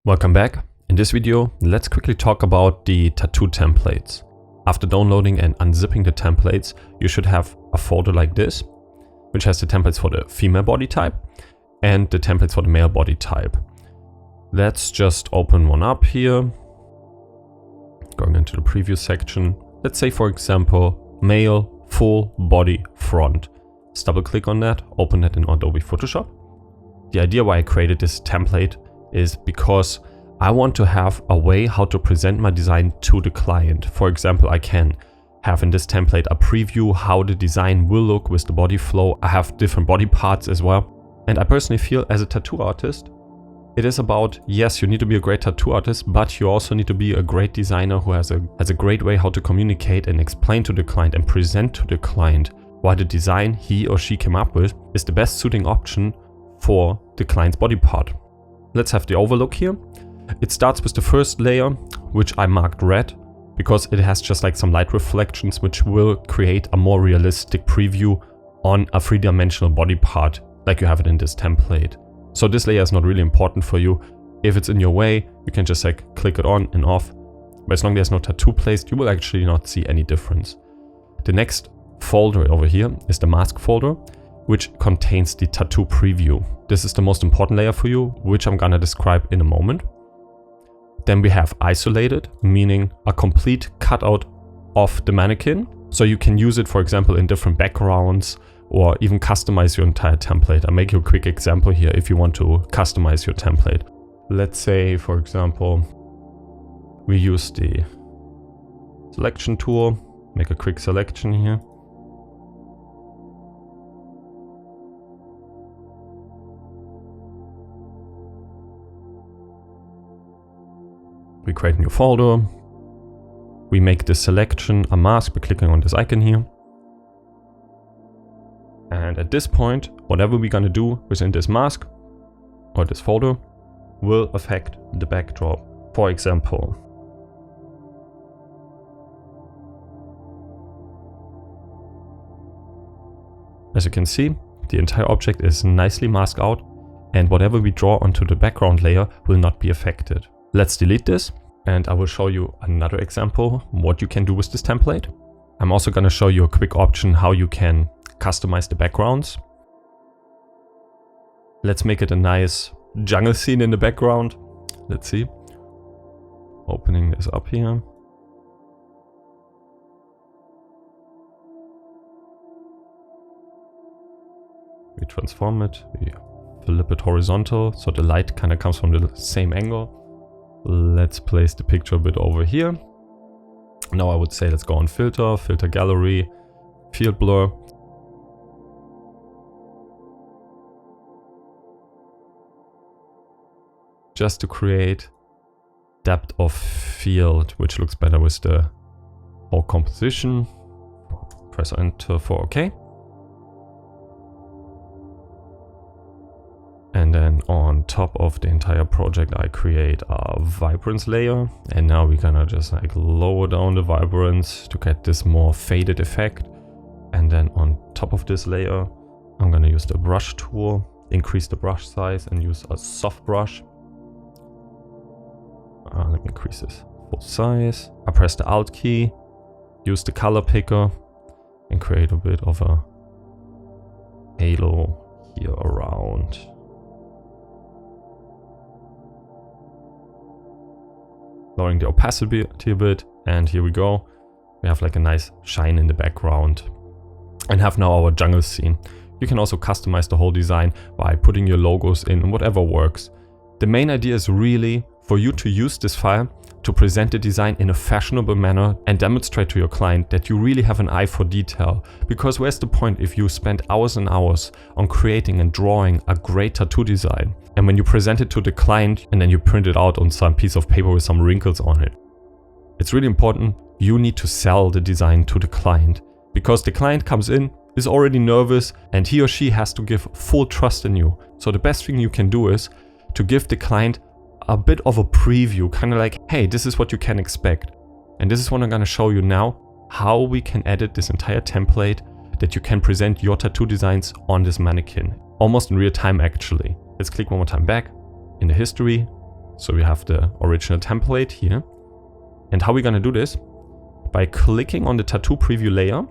Welcome back. In this video, let's quickly talk about the tattoo templates. After downloading and unzipping the templates, you should have a folder like this, which has the templates for the female body type and the templates for the male body type. Let's just open one up here. Going into the preview section. Let's say, for example, male full body front. Let's double click on that, open that in Adobe Photoshop. The idea why I created this template is because I want to have a way how to present my design to the client. For example, I can have in this template a preview how the design will look with the body flow. I have different body parts as well. And I personally feel as a tattoo artist, it is about, yes, you need to be a great tattoo artist, but you also need to be a great designer who has a great way how to communicate and explain to the client and present to the client why the design he or she came up with is the best suiting option for the client's body part. Let's have the overlook here. It starts with the first layer, which I marked red, because it has just like some light reflections, which will create a more realistic preview on a three-dimensional body part, like you have it in this template. So this layer is not really important for you. If it's in your way, you can just like click it on and off. But as long as there's no tattoo placed, you will actually not see any difference. The next folder over here is the mask folder, which contains the tattoo preview. This is the most important layer for you, which I'm gonna describe in a moment. Then we have isolated, meaning a complete cutout of the mannequin. So you can use it, for example, in different backgrounds or even customize your entire template. I'll make you a quick example here if you want to customize your template. Let's say, for example, we use the selection tool, make a quick selection here. We create a new folder. We make the selection a mask by clicking on this icon here. And at this point, whatever we're gonna do within this mask or this folder will affect the backdrop. For example, as you can see, the entire object is nicely masked out, and whatever we draw onto the background layer will not be affected. Let's delete this, and I will show you another example what you can do with this template. I'm also going to show you a quick option how you can customize the backgrounds. Let's make it a nice jungle scene in the background. Let's see. Opening this up here. We transform it, we flip it horizontal so the light kind of comes from the same angle. Let's place the picture a bit over here. Now I would say let's go on filter, filter gallery, field blur. Just to create depth of field, which looks better with the whole composition. Press enter for OK. And then on top of the entire project, I create a vibrance layer. And now we're gonna just like lower down the vibrance to get this more faded effect. And then on top of this layer, I'm gonna use the brush tool, increase the brush size and use a soft brush. Let me increase this full size. I press the Alt key, use the color picker and create a bit of a halo here around. Lowering the opacity a bit, and here we go. We have like a nice shine in the background and have now our jungle scene. You can also customize the whole design by putting your logos in and whatever works. The main idea is really for you to use this file to present the design in a fashionable manner and demonstrate to your client that you really have an eye for detail. Because where's the point if you spend hours and hours on creating and drawing a great tattoo design, and when you present it to the client and then you print it out on some piece of paper with some wrinkles on it. It's really important you need to sell the design to the client, because the client comes in, is already nervous, and he or she has to give full trust in you. So the best thing you can do is to give the client a bit of a preview, kind of like, hey, this is what you can expect. And this is what I'm going to show you now, how we can edit this entire template that you can present your tattoo designs on this mannequin, almost in real time actually. Let's click one more time back in the history, So we have the original template here. And how we're gonna do this? By clicking on the tattoo preview layer,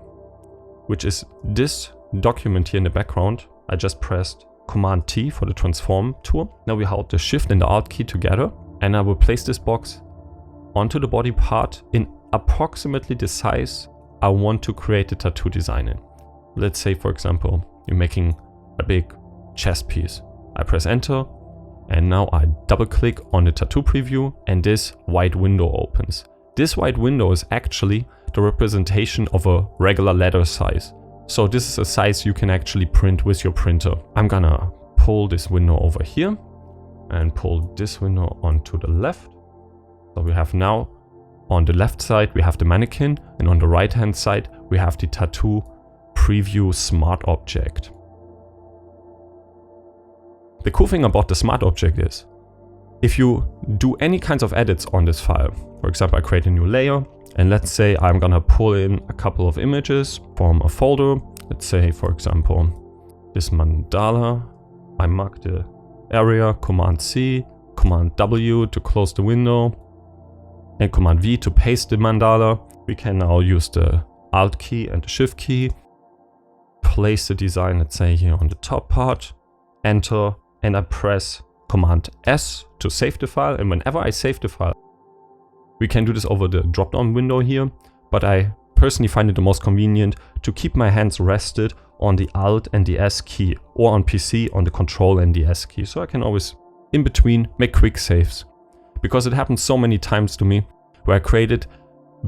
which is this document here in the background. I just pressed Command T for the transform tool. Now we hold the Shift and the Alt key together, and I will place this box onto the body part in approximately the size I want to create the tattoo design in. Let's say, for example, you're making a big chest piece. I press enter, and now I double click on the tattoo preview, and this white window opens. This white window is actually the representation of a regular letter size. So this is a size you can actually print with your printer. I'm gonna pull this window over here and pull this window onto the left. So we have now on the left side, we have the mannequin, and on the right hand side, we have the tattoo preview smart object. The cool thing about the smart object is, if you do any kinds of edits on this file, for example, I create a new layer, and let's say I'm gonna pull in a couple of images from a folder. Let's say, for example, this mandala. I mark the area, Command C, Command W to close the window, and Command V to paste the mandala. We can now use the Alt key and the Shift key, place the design, let's say here on the top part, enter, and I press Command S to save the file. And whenever I save the file, we can do this over the drop-down window here, but I personally find it the most convenient to keep my hands rested on the Alt and the S key, or on PC on the Control and the S key. So I can always, in between, make quick saves. Because it happened so many times to me where I created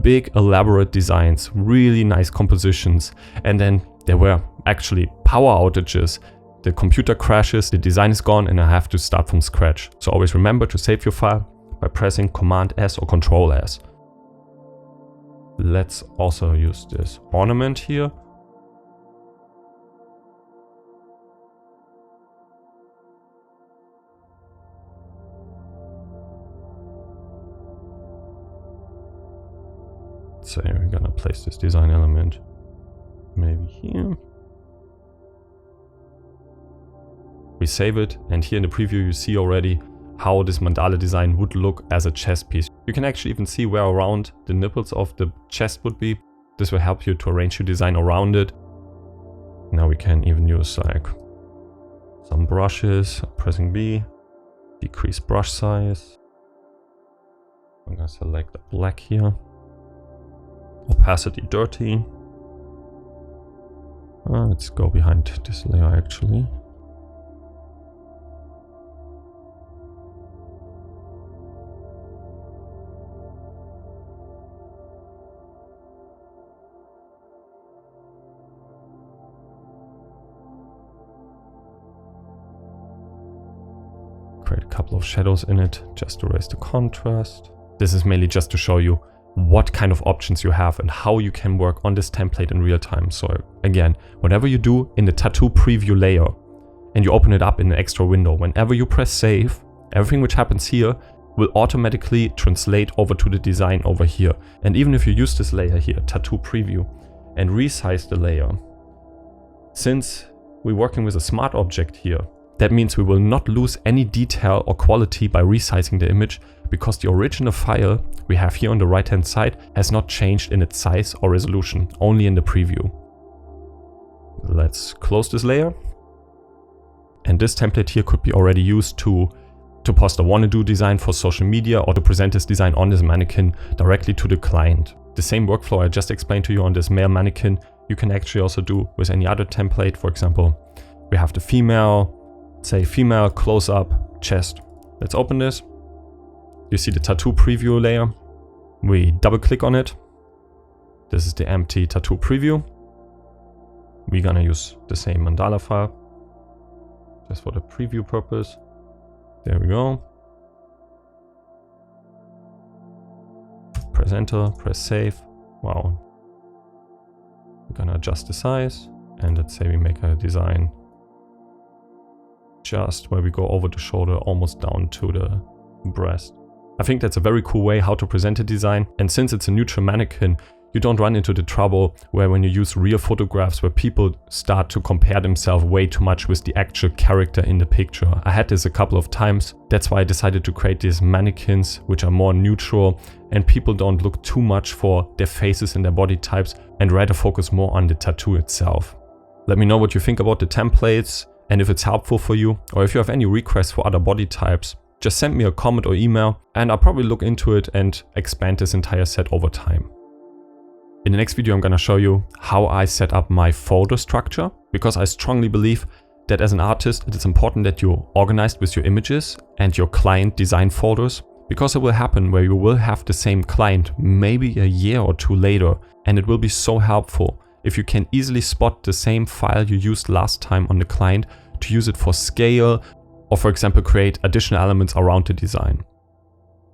big elaborate designs, really nice compositions, and then there were actually power outages. The computer crashes, the design is gone, and I have to start from scratch. So always remember to save your file by pressing Command S or Control S. Let's also use this ornament here. So we're gonna place this design element maybe here. We save it, and here in the preview you see already how this mandala design would look as a chest piece. You can actually even see where around the nipples of the chest would be. This will help you to arrange your design around it. Now we can even use like some brushes, pressing B, decrease brush size. I'm gonna select the black here. Opacity dirty. Let's go behind this layer actually. Create a couple of shadows in it just to raise the contrast. This is mainly just to show you what kind of options you have and how you can work on this template in real time. So again, whatever you do in the tattoo preview layer and you open it up in an extra window, whenever you press save, everything which happens here will automatically translate over to the design over here. And even if you use this layer here, tattoo preview, and resize the layer, since we're working with a smart object here, that means we will not lose any detail or quality by resizing the image, because the original file we have here on the right hand side has not changed in its size or resolution, only in the preview. Let's close this layer. And this template here could be already used to post a wanna-do design for social media, or to present this design on this mannequin directly to the client. The same workflow I just explained to you on this male mannequin, you can actually also do with any other template. For example, we have the female, say female close-up chest. Let's open this. You see the tattoo preview layer. We double click on it. This is the empty tattoo preview. We're gonna use the same mandala file just for the preview purpose. There we go. Press enter, press save. Wow. We're gonna adjust the size, and let's say we make a design just where we go over the shoulder, almost down to the breast. I think that's a very cool way how to present a design, and since it's a neutral mannequin, you don't run into the trouble where when you use real photographs where people start to compare themselves way too much with the actual character in the picture. I had this a couple of times. That's why I decided to create these mannequins which are more neutral and people don't look too much for their faces and their body types and rather focus more on the tattoo itself. Let me know what you think about the templates and if it's helpful for you, or if you have any requests for other body types, just send me a comment or email and I'll probably look into it and expand this entire set over time. In the next video, I'm gonna show you how I set up my folder structure, because I strongly believe that as an artist, it is important that you're organized with your images and your client design folders, because it will happen where you will have the same client maybe a year or two later, and it will be so helpful if you can easily spot the same file you used last time on the client to use it for scale, or for example create additional elements around the design.